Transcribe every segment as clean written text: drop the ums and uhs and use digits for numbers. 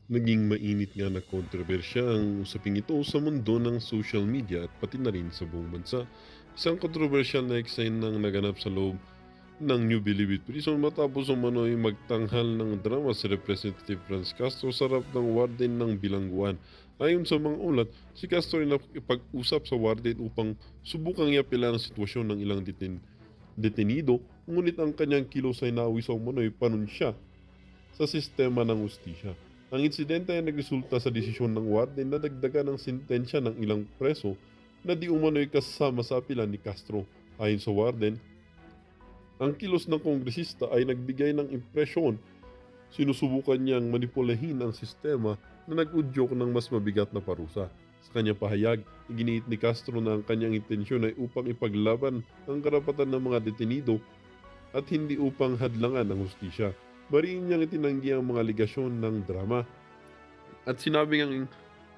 Naging mainit nga na kontrobersya ang usaping ito sa mundo ng social media at pati na rin sa buong bansa. Isang kontrobersyal na eksena nang naganap sa loob ng New Bilibid Prison matapos umano'y magtanghal ng drama si Representative Franz Castro sa harap ng warden ng bilangguan. Ayon sa mga ulat, si Castro ay nakipag-usap sa warden upang subukang iapela ang sitwasyon ng ilang detenido, ngunit ang kanyang kilos ay nawi sa umano'y panunsya sa sistema ng ustisya. Ang insidente ay nagresulta sa desisyon ng warden na dagdagan ang sentensya ng ilang preso na di umano'y kasama sa apela ni Castro. Ayon sa warden, ang kilos ng kongresista ay nagbigay ng impresyon sinusubukan niyang manipulahin ang sistema na nag-udyok ng mas mabigat na parusa. Sa kanyang pahayag, iginiit ni Castro na ang kanyang intensyon ay upang ipaglaban ang karapatan ng mga detenido at hindi upang hadlangan ang hustisya. Bariin niyang itinanggi ang mga aligasyon ng drama at sinabi ang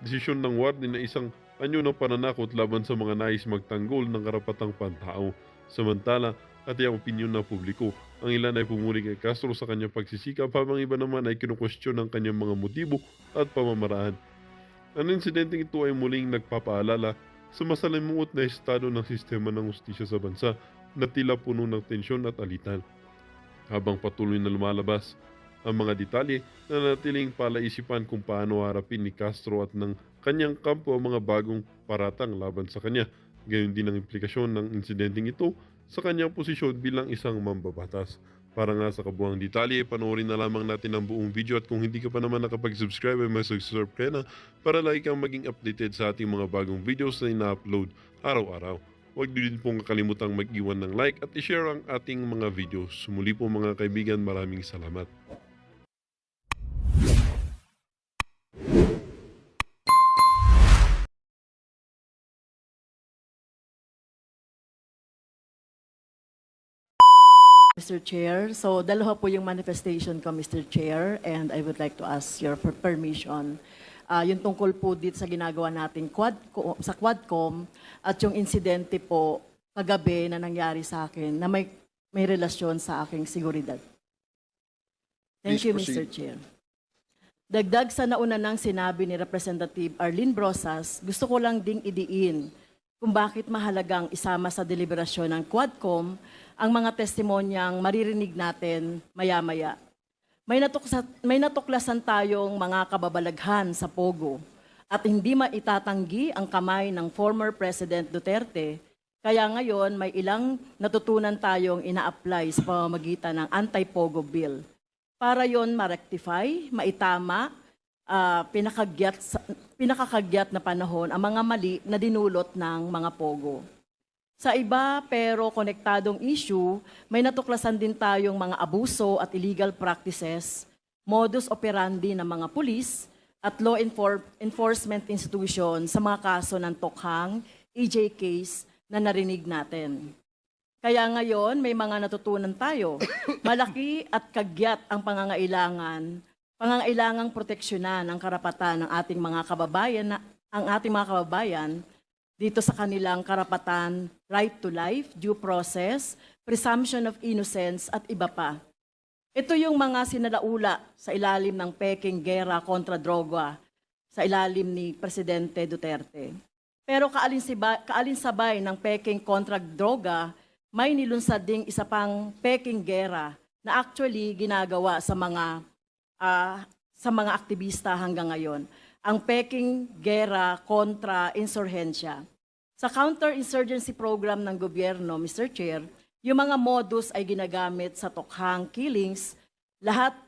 desisyon ng warden na isang anyo ng pananakot laban sa mga nais magtanggol ng karapatang pantao. Samantala, pati ang opinyon ng publiko, ang ilan ay pumuri kay Castro sa kanyang pagsisikap habang iba naman ay kinukwestiyon ang kanyang mga motibo at pamamaraan. Ang insidenteng ito ay muling nagpapaalala sa masalimuot na estado ng sistema ng hustisya sa bansa na tila puno ng tensyon at alitan. Habang patuloy na lumalabas ang mga detalye, nanatiling palaisipan kung paano harapin ni Castro at ng kanyang kampo ang mga bagong paratang laban sa kanya. Gayon din ang implikasyon ng insidenteng ito sa kanyang posisyon bilang isang mambabatas. Para nga sa kabuang detalye, panoorin na lamang natin ang buong video at kung hindi ka pa naman nakapag-subscribe ay mag-subscribe ka na para lagi kang maging updated sa ating mga bagong videos na ina-upload araw-araw. Huwag din pong kakalimutang mag-iwan ng like at i-share ang ating mga videos. Muli po mga kaibigan, maraming salamat. Mr. Chair, so dalawa po yung manifestation ko, Mr. Chair, and I would like to ask your permission. Yung tungkol po dito sa ginagawa nating sa Quadcom at yung insidente po kagabi na nangyari sa akin na may relasyon sa aking seguridad. Thank Please you, Mr. proceed. Chair. Dagdag sa nauna ng sinabi ni Representative Arlene Brosas, gusto ko lang ding idiin kung bakit mahalagang isama sa deliberasyon ng Quadcom ang mga testimonyang maririnig natin maya-maya. May natuklasan tayong mga kababalaghan sa Pogo at hindi maitatanggi ang kamay ng former President Duterte, kaya ngayon may ilang natutunan tayong ina-apply sa pamamagitan ng Anti-Pogo Bill. Para yon ma-rectify, maitama, pinakakagyat na panahon ang mga mali na dinulot ng mga Pogo. Sa iba pero konektadong issue, may natuklasan din tayong mga abuso at illegal practices, modus operandi ng mga pulis at law enforcement institution sa mga kaso ng Tokhang, EJ case na narinig natin. Kaya ngayon, may mga natutunan tayo. Malaki at kagyat ang pangangailangang proteksyonan ang karapatan ng ating mga kababayan dito sa kanilang karapatan, right to life, due process, presumption of innocence at iba pa. Ito yung mga sinalaula sa ilalim ng peking gera kontra droga sa ilalim ni Presidente Duterte. Pero kaalinsabay ng peking kontra droga, may nilunsad ding isa pang peking gera na actually ginagawa sa mga aktivista hanggang ngayon. Ang peking gera kontra insurhensya. Sa counter-insurgency program ng gobyerno, Mr. Chair, yung mga modus ay ginagamit sa Tokhang killings, lahat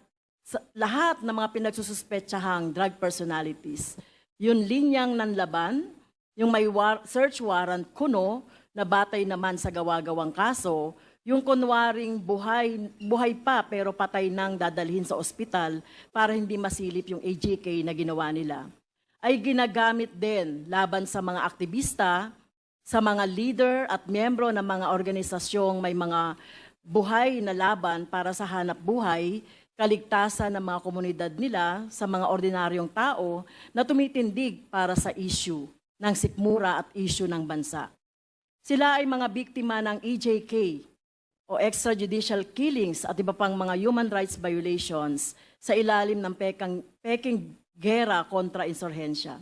ng mga pinagsususpetsahang drug personalities. Yung linyang nanlaban, yung may search warrant kuno na batay naman sa gawa-gawang kaso, yung kunwaring buhay pa pero patay nang dadalhin sa ospital para hindi masilip yung AJK na ginawa nila, ay ginagamit din laban sa mga aktivista, sa mga leader at miyembro ng mga organisasyong may mga buhay na laban para sa hanap buhay, kaligtasan ng mga komunidad nila sa mga ordinaryong tao na tumitindig para sa issue ng sikmura at issue ng bansa. Sila ay mga biktima ng EJK o extrajudicial killings at iba pang mga human rights violations sa ilalim ng peking gera kontra insurhensya.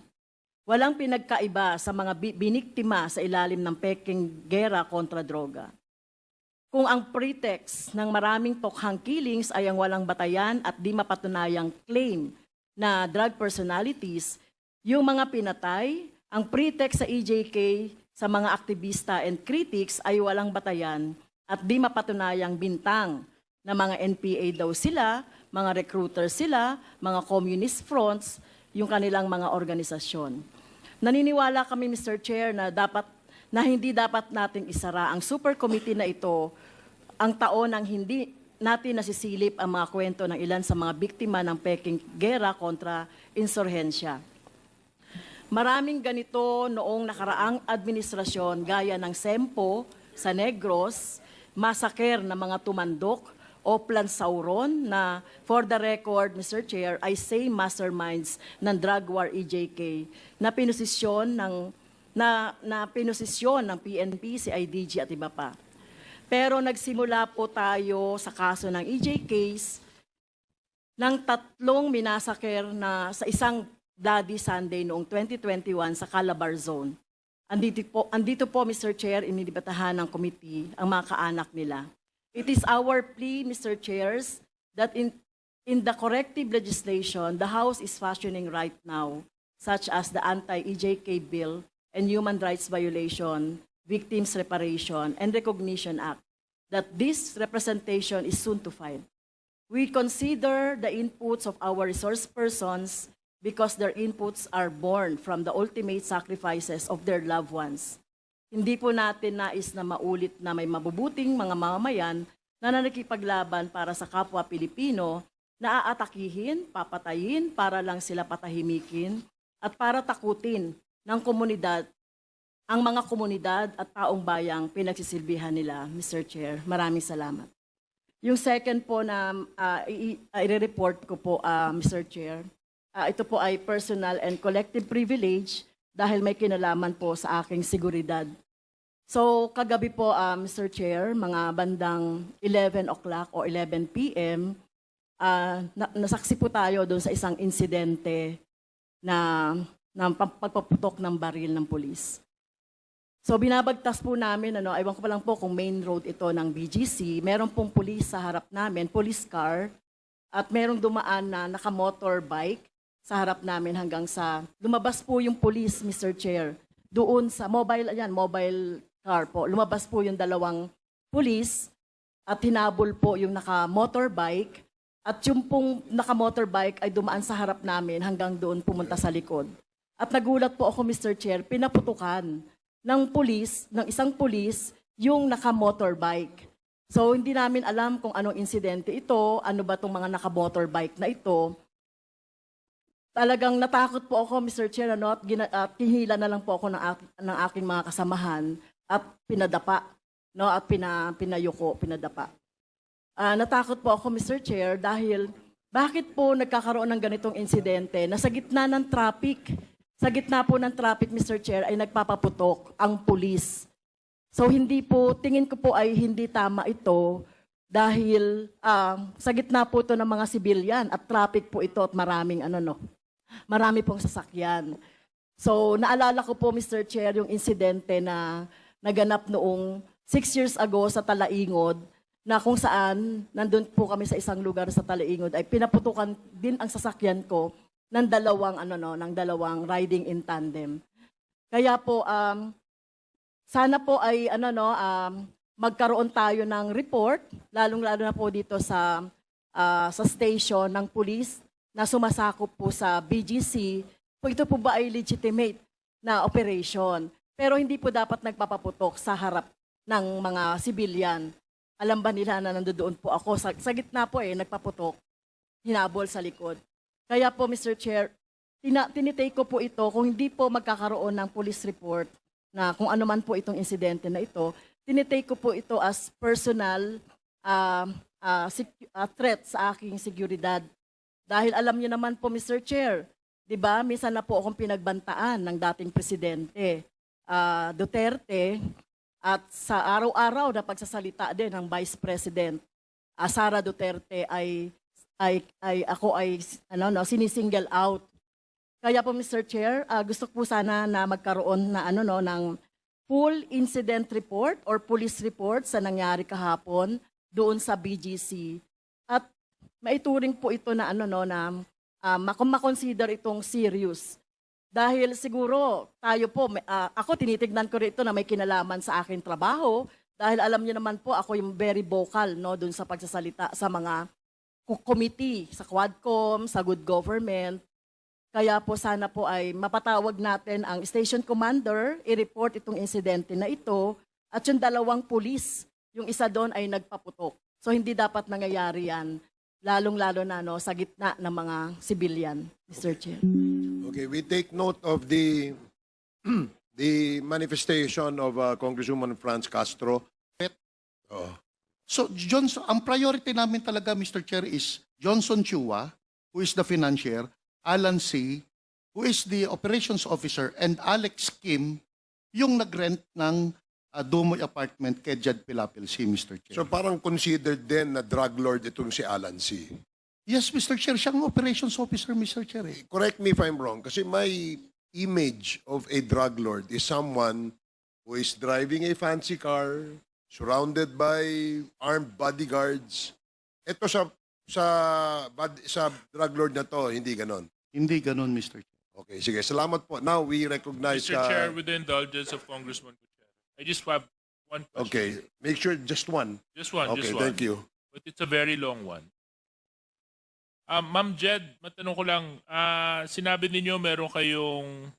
Walang pinagkaiba sa mga biniktima sa ilalim ng peking gera kontra droga. Kung ang pretext ng maraming tokhang killings ay ang walang batayan at di mapatunayang claim na drug personalities, yung mga pinatay, ang pretext sa EJK sa mga aktivista and critics ay walang batayan at di mapatunayang bintang na mga NPA daw sila, mga recruiter sila, mga communist fronts, yung kanilang mga organisasyon. Naniniwala kami, Mr. Chair, na hindi dapat nating isara ang super committee na ito ang taon ng hindi natin nasisilip ang mga kwento ng ilan sa mga biktima ng peking gera kontra insurhensya. Maraming ganito noong nakaraang administrasyon gaya ng Sempo sa Negros, masaker ng mga tumandok, Oplan Sauron na for the record, Mr. Chair, ay same masterminds ng drug war EJK na pinosisyon ng PNP, CIDG at iba pa. Pero nagsimula po tayo sa kaso ng EJ case ng 3 minasaker na sa isang Bloody Sunday noong 2021 sa Calabar Zone. Andito po, Mr. Chair, inilibatahan ng committee ang mga kaanak nila. It is our plea, Mr. Chairs, that in the corrective legislation the House is fashioning right now, such as the Anti-EJK Bill and Human Rights Violation, Victims Reparation and Recognition Act, that this representation is soon to file. We consider the inputs of our resource persons because their inputs are born from the ultimate sacrifices of their loved ones. Hindi po natin nais na maulit na may mabubuting mga mamamayan na nakikipaglaban para sa kapwa Pilipino na aatakihin, papatayin para lang sila patahimikin at para takutin ng komunidad, ang mga komunidad at taong bayang pinagsisilbihan nila, Mr. Chair. Maraming salamat. Yung second po na i-report ko po, Mr. Chair, ito po ay personal and collective privilege dahil may kinalaman po sa aking seguridad. So, kagabi po, Mr. Chair, mga bandang 11 o'clock o 11 p.m., nasaksi po tayo doon sa isang insidente na pagpaputok ng baril ng pulis. So, binabagtas po namin, ewan ko pa lang po kung main road ito ng BGC, meron pong pulis sa harap namin, police car, at merong dumaan na naka-motorbike sa harap namin hanggang sa lumabas po yung police, Mr. Chair, doon sa mobile car po. Lumabas po yung 2 police at hinabol po yung naka-motorbike at yung pong naka-motorbike ay dumaan sa harap namin hanggang doon pumunta sa likod. At nagulat po ako, Mr. Chair, pinaputukan ng isang police yung naka-motorbike. So hindi namin alam kung anong insidente ito, ano ba itong mga naka-motorbike na ito. Talagang natakot po ako, Mr. Chair, at tinihila na lang po ako ng aking mga kasamahan at pinadapa, at pinayuko, pinadapa. Natakot po ako, Mr. Chair, dahil bakit po nagkakaroon ng ganitong insidente na sa gitna ng traffic, Mr. Chair, ay nagpapaputok ang pulis. So tingin ko po ay hindi tama ito dahil sa gitna po ito ng mga sibilyan at traffic po ito at marami pong sasakyan. So naalala ko po, Mr. Chair, yung insidente na naganap noong 6 years ago sa Talaingod na kung saan nandun po kami sa isang lugar sa Talaingod ay pinaputukan din ang sasakyan ko ng dalawang riding in tandem. Kaya po sana po ay magkaroon tayo ng report, lalong-lalo na po dito sa station ng police na sumasakop po sa BGC. Kung ito po ba ay legitimate na operation. Pero hindi po dapat nagpapaputok sa harap ng mga civilian. Alam ba nila na nandoon po ako? Sa gitna po nagpaputok, hinabol sa likod. Kaya po, Mr. Chair, tinitake ko po ito kung hindi po magkakaroon ng police report na kung ano man po itong insidente na ito, tinitake ko po ito as personal threat sa aking seguridad. Dahil alam niyo naman po, Mr. Chair, di ba, minsan na po akong pinagbantaan ng dating presidente Duterte at sa araw-araw na pagsasalita din ng Vice President Sara Duterte ay ako ay sinisingle out Kaya po, Mr. Chair, gusto ko po sana na magkaroon na ano no ng full incident report or police report sa nangyari kahapon doon sa BGC. At maituring po ito na ano no na makonsider itong serious. Dahil siguro tayo po, ako tinitignan ko rito na may kinalaman sa aking trabaho dahil alam niyo naman po ako yung very vocal no doon sa pagsasalita sa mga committee, sa Quadcom, sa good government. Kaya po sana po ay mapatawag natin ang station commander, i-report itong insidente na ito at yung dalawang pulis, yung isa doon ay nagpaputok. So hindi dapat nangyayari yan, lalong-lalo na no, sa gitna ng mga civilian, Mr. Chair. Okay, we take note of the the manifestation of Congresswoman Franz Castro. Oh. So, Johnson, ang priority namin talaga, Mr. Chair, is Johnson Chua, who is the financier, Alan C., who is the operations officer, and Alex Kim, yung nag-rent ng Dumoy apartment kay Jed Pilapil C., Mr. Chair. So parang considered din na drug lord itong si Alan C. Yes, Mr. Chair, siyang operations officer, Mr. Chair. Correct me if I'm wrong, kasi my image of a drug lord is someone who is driving a fancy car, surrounded by armed bodyguards. Ito sa drug lord na to, hindi ganon. Hindi ganun, Mr. Chair. Okay, sige. Salamat po. Now we recognize... Mr. Chair, with the indulgence of Congressman Gutierrez, I just have one question. Okay, make sure just one. Just one, Okay, just one. thank you. But it's a very long one. Ma'am Jed, matanong ko lang, sinabi ninyo meron kayong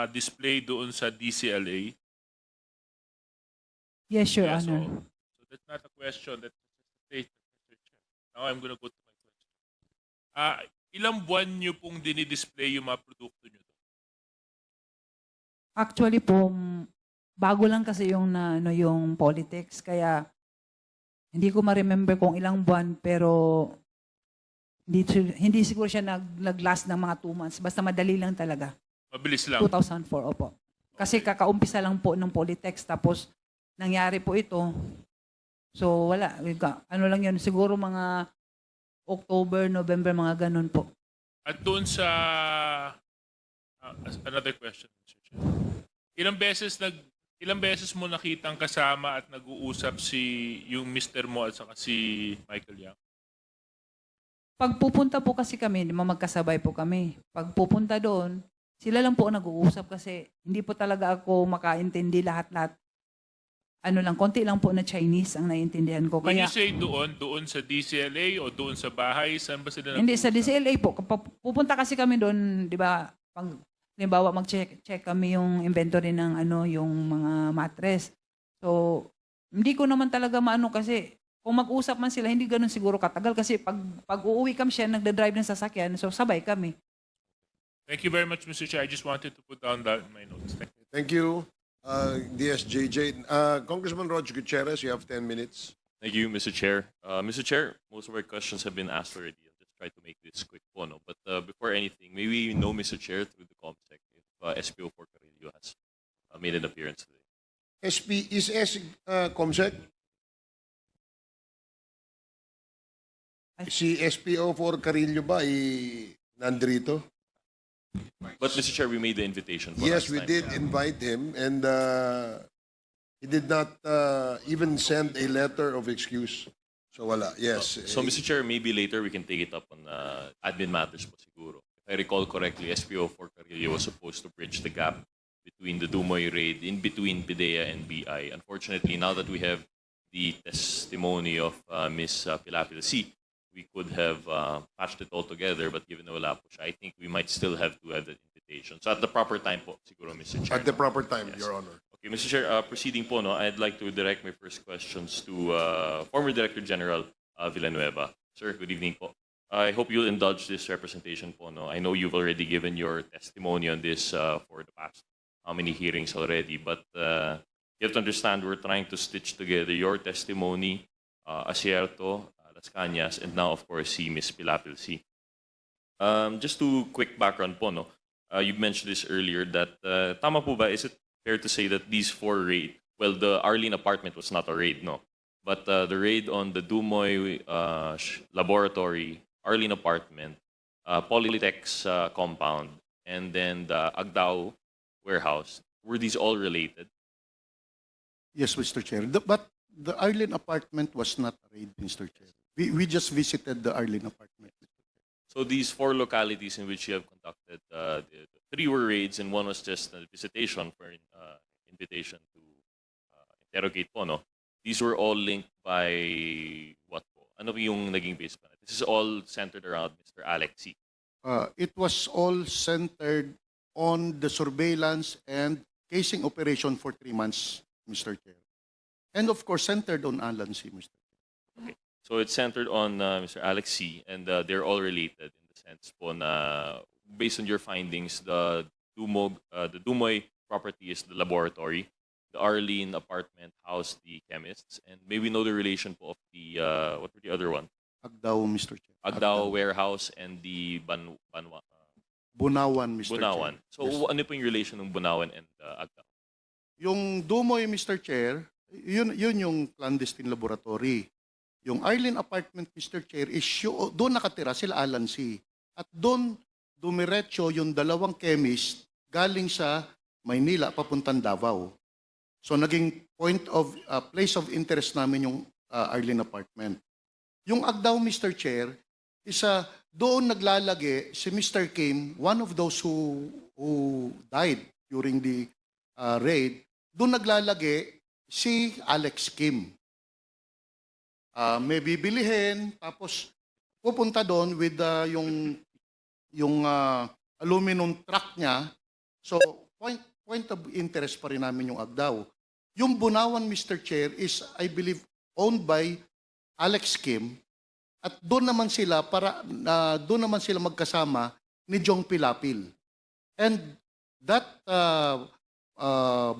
display doon sa DCLA? Yes, Your Yeah, Honor. so that's not a question, that's a statement, Mr. Chair. Now I'm gonna go to my question. Ilang buwan nyo pong dinidisplay yung mga produkto nyo doon? Actually po, bago lang kasi yung yung politics, kaya hindi ko ma-remember kung ilang buwan, pero hindi siguro siya nag-last ng mga 2 months. Basta madali lang talaga. Mabilis lang. 2004, opo. Kasi kakaumpisa lang po ng politics, tapos nangyari po ito. So wala, ano lang yun, siguro mga October, November, mga ganun po. At doon sa another question, Mr. Chair. Ilang beses mo nakitang kasama at nag-uusap yung mister mo at saka si Michael Yang? Pag pupunta po kasi kami, magkasabay po kami. Pag pupunta doon, sila lang po nag-uusap kasi hindi po talaga ako makaintindi lahat-lahat. Ano lang, konti lang po na Chinese ang naiintindihan ko. When Kaya, you say doon sa DCLA o doon sa bahay, saan ba sila hindi, sa nag-uusap? DCLA po. Pupunta kasi kami doon, di ba, pag halimbawa mag-check kami yung inventory ng yung mga mattress. So, hindi ko naman talaga maano kasi kung mag-usap man sila, hindi ganun siguro katagal kasi pag uuwi kami siya, nagda-drive ng sasakyan, so sabay kami. Thank you very much, Mr. Chair. I just wanted to put down that in my notes. Thank you, DSJJ. Congressman Roger Gutierrez, you have 10 minutes. Thank you, Mr. Chair. Mr. Chair, most of our questions have been asked already. I'll just try to make this quick po, no? But before anything, may we know, Mr. Chair, through the ComSec, if SPO4 Carillo has made an appearance today. ComSec? Si SPO4 Carillo ba nandrito? But, Mr. Chair, we made the invitation. For Yes, last we time. did invite him, and he did not even send a letter of excuse. So wala, yes. So, Mr. Chair, maybe later we can take it up on admin matters po siguro. If I recall correctly, SPO4 Carillo was supposed to bridge the gap between the Dumoy raid, in between PIDEA and BI. Unfortunately, now that we have the testimony of Ms. Pilapil C., we could have patched it all together, but given na wala po siya, I think we might still have to have that invitation. So at the proper time po, siguro, Mr. Chair. At the proper time, Yes. Your Honor. Okay, Mr. Chair, proceeding po, no, I'd like to direct my first questions to former Director General Villanueva. Sir, good evening po. I hope you'll indulge this representation po, no. I know you've already given your testimony on this for the past how many hearings already, but you have to understand we're trying to stitch together your testimony, Asierto, Las Cañas, and now, of course, si Ms. Pilapil C. Just to quick background po, no. You mentioned this earlier that tama po ba, is it fair to say that these 4 raid, well, the Arlene apartment was not a raid, no, but the raid on the Dumoy laboratory, Arlene apartment, Polytech's compound, and then the Agdao warehouse, were these all related? Yes, Mr. Chair. But the Arlene apartment was not a raid, Mr. Chair. We just visited the Arlene apartment. So these 4 localities in which you have conducted, the 3 were raids and 1 was just a visitation for invitation to interrogate po, no? These were all linked by what po? Ano po yung naging base pa? This is all centered around Mr. Alex C. It was all centered on the surveillance and casing operation for 3 months, Mr. Chair. And of course, centered on Alan C., Mr. Chair. So it's centered on Mr. Alex C. and they're all related in the sense po na based on your findings, the Dumoy property is the laboratory, the Arlene apartment housed the chemists, and may we know the relation po of the, what were the other one? Agdao, Mr. Chair. Agdao warehouse and the Bunawan, Mr. Bunawan. Chair. So Yes. ano po yung relation ng Bunawan and Agdao? Yung Dumoy, Mr. Chair, yun yung clandestine laboratory. Yung Arlene apartment, Mr. Chair, is doon nakatira sila Alan C. At doon dumiretso yung 2 chemist galing sa Maynila papuntang Davao. So naging place of interest namin yung Arlene apartment. Yung Agdao, Mr. Chair, is doon naglalagi si Mr. Kim, one of those who died during the raid, doon naglalagi si Alex Kim. May bibilihin, tapos pupunta doon with yung aluminum truck niya. So, point of interest pa rin namin yung Agdao. Yung Bunawan, Mr. Chair, is, I believe, owned by Alex Kim. At doon naman sila magkasama ni Jong Pilapil. And that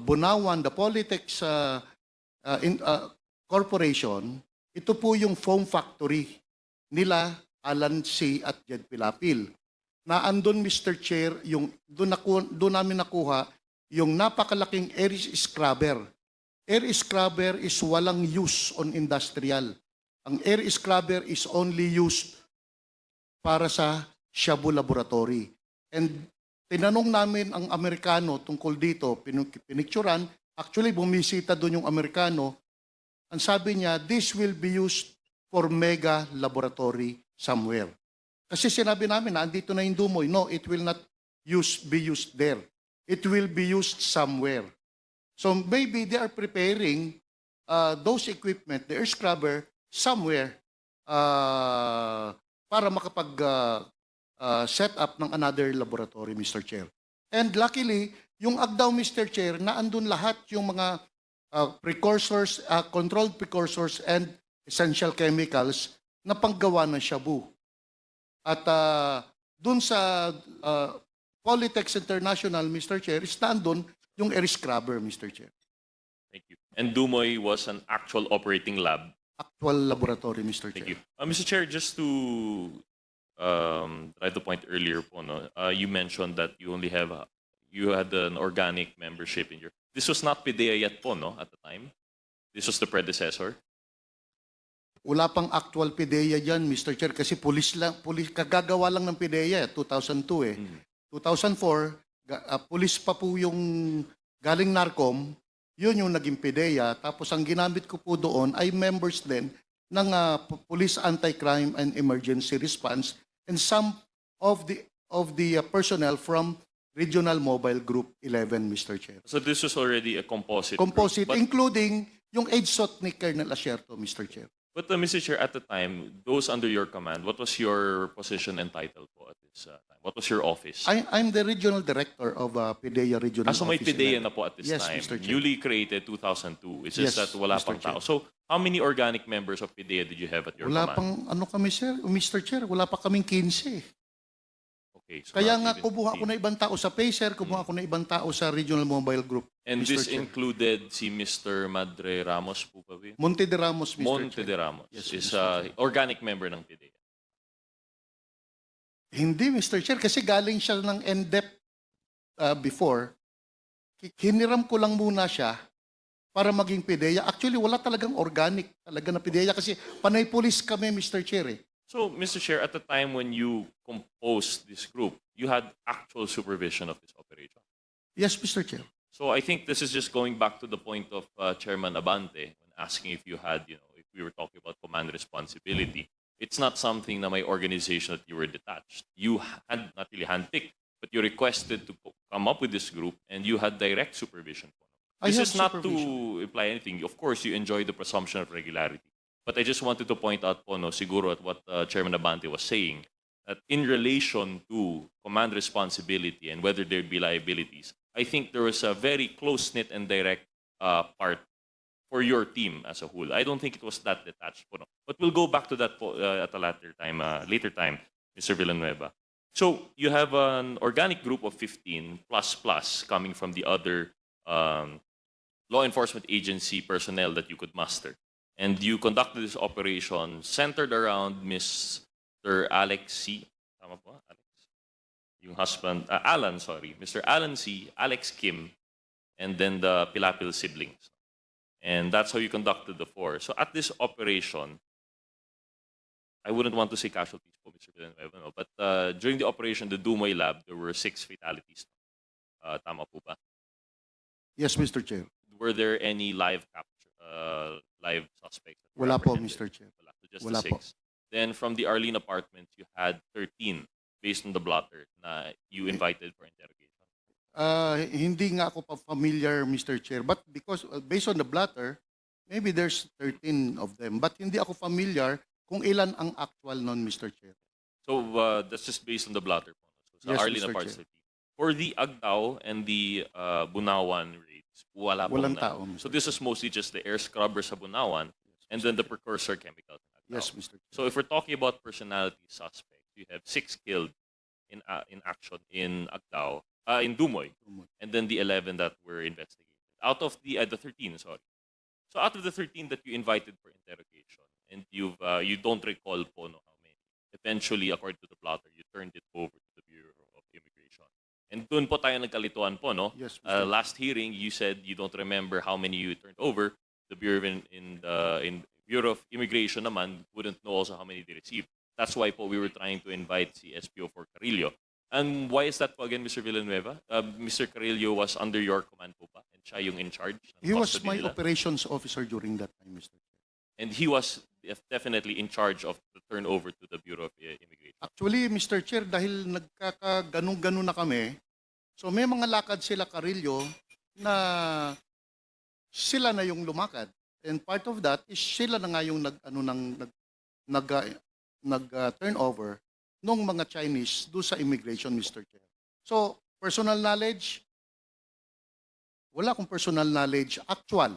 Bunawan, the Polytex Corporation, ito po yung foam factory nila Alan C. at Jed Pilapil. Na andun, Mr. Chair, doon namin nakuha yung napakalaking air scrubber. Air scrubber is walang use on industrial. Ang air scrubber is only used para sa Shabu Laboratory. And tinanong namin ang Amerikano tungkol dito, pinicturan, actually bumisita doon yung Amerikano, ang sabi niya, this will be used for mega laboratory somewhere. Kasi sinabi namin na andito na yung Dumoy. No, it will not be used there. It will be used somewhere. So maybe they are preparing those equipment, the air scrubber, somewhere para makapag-set up ng another laboratory, Mr. Chair. And luckily, yung Agdao, Mr. Chair, naandun lahat yung mga precursors, controlled precursors and essential chemicals na panggawa ng shabu. At dun sa Polytex International, Mr. Chair, is nandun yung air scrubber, Mr. Chair. Thank you. And Dumoy was an actual operating lab. Actual laboratory, Mr. Thank Chair. you. Mr. Chair, just to try to point earlier po, no, you mentioned that you only have, you had an organic membership in your, this was not PIDEA yet po, no, at the time? This was the predecessor? Wala pang actual PIDEA dyan, Mr. Chair, kasi pulis, kagagawa lang ng PIDEA, 2002 eh. 2004, pulis pa po yung galing NARCOM, yun yung naging PIDEA. Tapos ang ginamit ko po doon ay members din ng Police Anti-Crime and Emergency Response and some of the personnel from Regional Mobile Group 11, Mr. Chair. So this was already a composite Composite, group. including yung AIDSOT ni Colonel Asierto, Mr. Chair. But Mr. Chair, at the time, those under your command, what was your position and title po at this time? What was your office? I'm the Regional Director of PIDEA Regional So may Office PIDEA 11. na po at this Yes, time. Mr. Chair. Newly created 2002. It's just Yes, that wala Mr. pang Chair. tao. So how many organic members of PIDEA did you have at your Wala command? pang, kami, sir, Mr. Chair, wala pa kaming 15. Okay, so Kaya not nga, even kumuha 15. ako na ibang tao sa PACER, kumuha ako na ibang tao sa Regional Mobile Group. And Mr. this Chair. included si Mr. Madre Ramos po ba? Monte de Ramos, Mr. Monte Chair. de Ramos Yes, is Mr. Chair. organic member ng PIDEA. Hindi, Mr. Chair, kasi galing siya ng NDEP before. Hiniram ko lang muna siya para maging PIDEA. Actually, wala talagang organic talaga na PIDEA kasi panay police kami, Mr. Chair. Eh. So, Mr. Chair, at the time when you composed this group, you had actual supervision of this operation. Yes, Mr. Chair. So I think this is just going back to the point of Chairman Abante when asking if you had, if we were talking about command responsibility. It's not something na may organization that you were detached. You had not really handpicked, but you requested to come up with this group and you had direct supervision. I This have is not supervision. to imply anything. Of course, you enjoy the presumption of regularity. But I just wanted to point out po, no, siguro at what Chairman Abante was saying, that in relation to command responsibility and whether there'd be liabilities, I think there was a very close-knit and direct part for your team as a whole. I don't think it was that detached po, no. But we'll go back to that po, at a later time, Mr. Villanueva. So you have an organic group of 15 plus coming from the other law enforcement agency personnel that you could muster. And you conducted this operation centered around Mr. Alex C. Tama po? Alex? Yung husband, Alan, sorry. Mr. Alan C., Alex Kim, and then the Pilapil siblings. And that's how you conducted the 4. So at this operation, I wouldn't want to say casualties po, Mr. Villanueva, no? But during the operation, the Dumoy Lab, there were 6 fatalities. Tama po ba? Yes, Mr. Chair. Were there any live suspects? that were Wala po, apprehended? Mr. Chair. Wala. So just Wala the po. 6. Then from the Arlene apartment, you had 13 based on the blotter na you invited for interrogation. Hindi nga ako pa familiar, Mr. Chair. But because based on the blotter, maybe there's 13 of them. But hindi ako familiar kung ilan ang actual nun, Mr. Chair. So that's just based on the blotter po. So sa Yes, Arlene Mr. apartment. For the Agdao and the Bunawan raids, wala po Walang na. tao, Mr. So this is mostly just the air scrubber sa Bunawan and then the precursor chemicals. in Agdao. Yes, Mr. Chair. So if we're talking about personality suspects, you have 6 killed in action in Agdao, in Dumoy, and then the 11 that were investigated. Out of the 13, sorry. So out of the 13 that you invited for interrogation, and you don't recall po no, how many. Eventually, according to the plotter, you turned it over to the Bureau of Immigration. And doon po tayo nagkalituan po, no? Yes, Mr. Last hearing, you said you don't remember how many you turned over. The Bureau in Bureau of Immigration naman wouldn't know also how many they received. That's why po we were trying to invite si SPO4 Carillo. And why is that po again, Mr. Villanueva? Mr. Carillo was under your command po ba? And siya yung in charge? ng He was custody my nila? operations officer during that time, Mr. Chair. And he was definitely in charge of the turnover to the Bureau of Immigration. Actually, Mr. Chair, dahil nagkakaganong-ganon na kami, so may mga lakad sila Carillo na sila na yung lumakad. And part of that is sila na nga yung turnover nung mga Chinese do sa immigration, Mr. Chair. So, personal knowledge, wala akong personal knowledge actual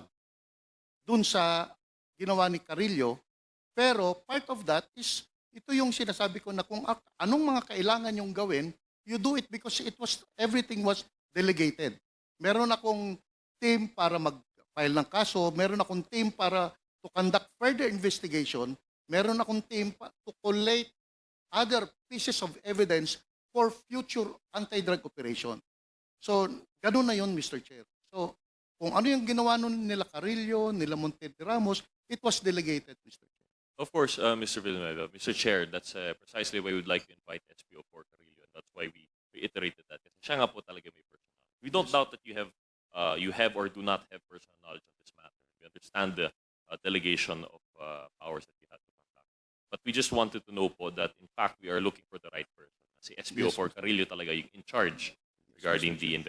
dun sa ginawa ni Carillo, pero part of that is ito yung sinasabi ko na kung anong mga kailangan yung gawin, you do it because everything was delegated. Meron akong team para mag-file ng kaso, meron akong team para to conduct further investigation, meron akong team to collate other pieces of evidence for future anti-drug operation. So, ganun na yun, Mr. Chair. So, kung ano yung ginawa nun nila Carillo, nila Monte de Ramos, it was delegated, Mr. Chair. Of course, Mr. Villanueva, Mr. Chair, that's precisely why we would like to invite SPO4 Carillo. And that's why we reiterated that. Kasi siya nga po talaga may personal. We don't doubt that you have or do not have personal knowledge on this matter. We understand the delegation of powers that you had to conduct. But we just wanted to know po that, in fact, we are looking for the right person. Si SPO4 Carillo talaga yung in charge regarding the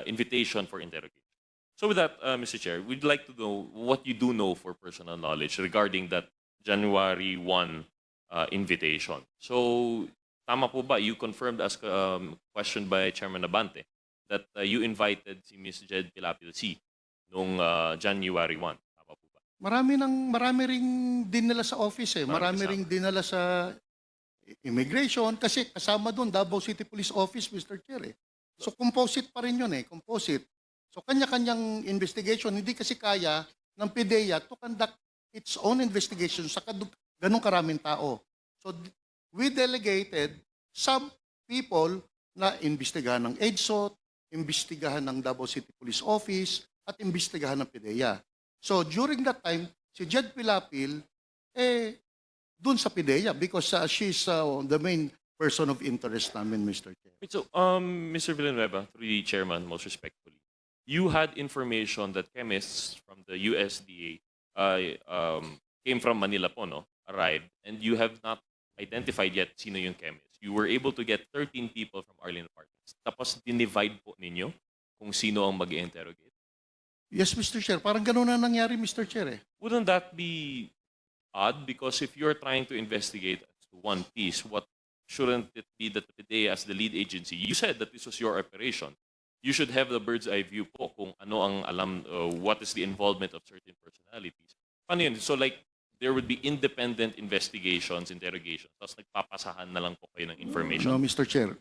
invitation for interrogation. So with that, Mr. Chair, we'd like to know what you do know for personal knowledge regarding that January 1 invitation. So, tama po ba, you confirmed as questioned by Chairman Abante that you invited si Ms. Jed Pilapil C noong January 1. Tama po ba? Marami ring dinala sa office eh. Marami Marami ring dinala sa immigration kasi kasama doon Davao City Police Office, Mr. Chair eh. So composite pa rin yun eh, composite. So kanya-kanyang investigation, hindi kasi kaya ng PDEA to conduct its own investigation sa ganong karaming tao. So we delegated some people na imbestigahan ng EDSOT, imbestigahan ng Davao City Police Office, at imbestigahan ng PDEA. So during that time, si Jed Pilapil, dun sa PIDEA because she's the main person of interest namin, Mr. Chair. Wait, so, Mr. Villanueva, through the chairman, most respectfully, you had information that chemists from the USDA came from Manila po, no? Arrived, and you have not identified yet sino yung chemist. You were able to get 13 people from Arlene Apartments. Tapos dinivide po ninyo kung sino ang mag-interrogate. Yes, Mr. Chair. Parang ganun na nangyari, Mr. Chair. Wouldn't that be odd? Because if you're trying to investigate as to one piece, what shouldn't it be that today as the lead agency, you said that this was your operation. You should have the bird's eye view po kung ano ang alam, what is the involvement of certain personalities. Paano yun? So like, there would be independent investigations, interrogations, tapos nagpapasahan na lang po kayo ng information. No, Mr. Chair.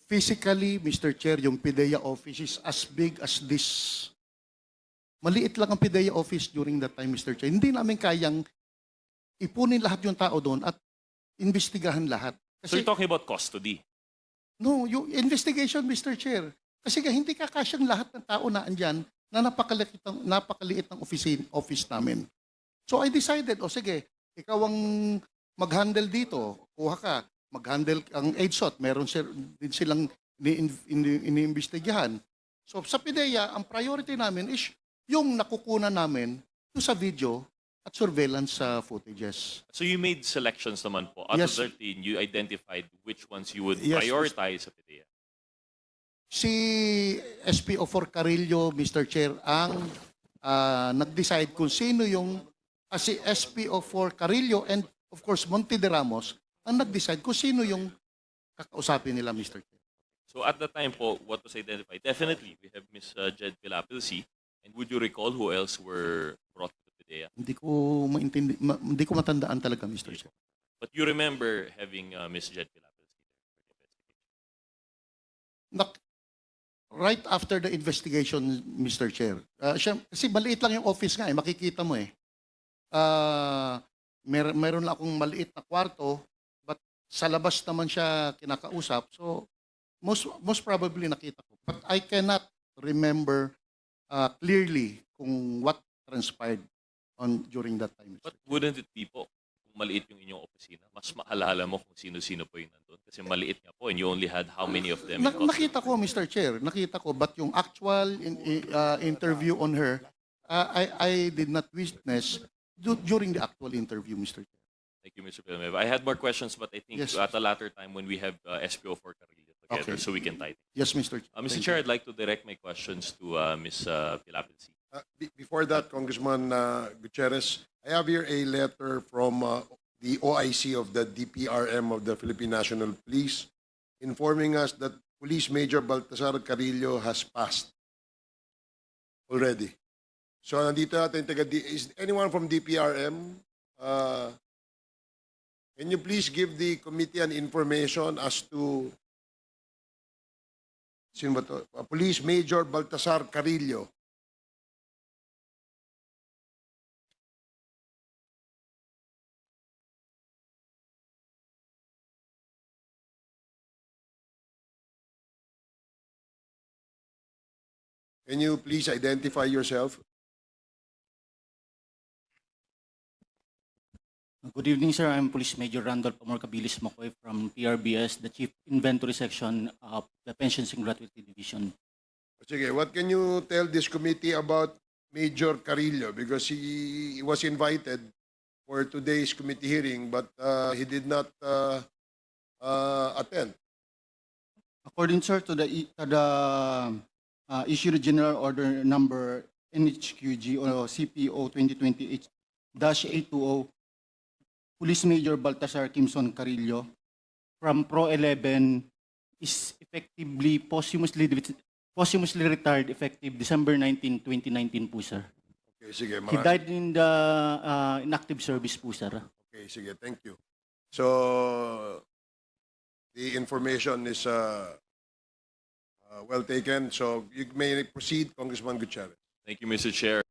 Physically, Mr. Chair, yung PIDEA office is as big as this. Maliit lang ang PIDEA office during that time, Mr. Chair. Hindi namin kayang ipunin lahat yung tao doon at investigahan lahat. So you're talking about custody. No, yung investigation, Mr. Chair. Kasi hindi kakasyang lahat ng tao na andyan na napakaliit ng office namin. So I decided, sige, ikaw ang mag-handle dito. Kuha ka, mag-handle ang EDSOT. Meron din silang iniimbestigahan. So sa PIDEA, ang priority namin is yung nakukunan namin sa video at surveillance footages. So you made selections naman po. Out Yes. of 13, you identified which ones you would Yes, prioritize sa PDEA. Si SPO4 Carillo, Mr. Chair, ang nag-decide kung sino yung si SPO4 Carillo and of course Monte de Ramos ang nag-decide kung sino yung kakausapin nila, Mr. Chair. So at the time po, what was identified? Definitely, we have Ms. Jed Pilapilsi. And would you recall who else were brought to the PDEA? Hindi ko matandaan talaga, Mr. Chair. But you remember having Ms. Jed Pilapilsi there for the investigation? Right after the investigation, Mr. Chair. Kasi maliit lang yung office nga, makikita mo eh. Meron lang akong maliit na kwarto, but sa labas naman siya kinakausap. So, most probably nakita ko. But I cannot remember clearly kung what transpired during that time. But wouldn't it be po, kung maliit yung inyong opisina, mas maalala mo kung sino-sino po yung nandun? Kasi maliit nga po and you only had how many of them? in custody? Nakita ko, Mr. Chair. Nakita ko. But yung actual interview on her, I did not witness during the actual interview, Mr. Chair. Thank you, Mr. Villanueva. I had more questions, but I think Yes. at a later time when we have SPO4 Carillo together, Okay. so we can tie it. Yes, Mr. Chair. Mr. Thank Chair, you. I'd like to direct my questions to Ms. Pilapilsi. Before that, Congressman Gutierrez, I have here a letter from the OIC of the DPRM of the Philippine National Police informing us that Police Major Baltasar Carillo has passed already. So nandito natin is anyone from DPRM? Can you please give the committee an information as to sino ba to? Police Major Baltasar Carillo. Can you please identify yourself? Good evening, sir. I'm Police Major Randolph Amorcabilis Macoy from PRBS, the Chief Inventory Section of the Pensions and Gratuity Division. Sige, what can you tell this committee about Major Carillo? Because he was invited for today's committee hearing, but he did not attend. According, sir, to the issued General Order Number NHQG or CPO 2020-820, Police Major Baltasar Kimson Carillo from Pro 11 is effectively posthumously retired effective December 19, 2019 po, sir. Okay, sige. He died in the inactive service po, sir. Okay, sige. Thank you. So, the information is well taken. So, you may proceed, Congressman Gutierrez. Thank you, Mr. Chair.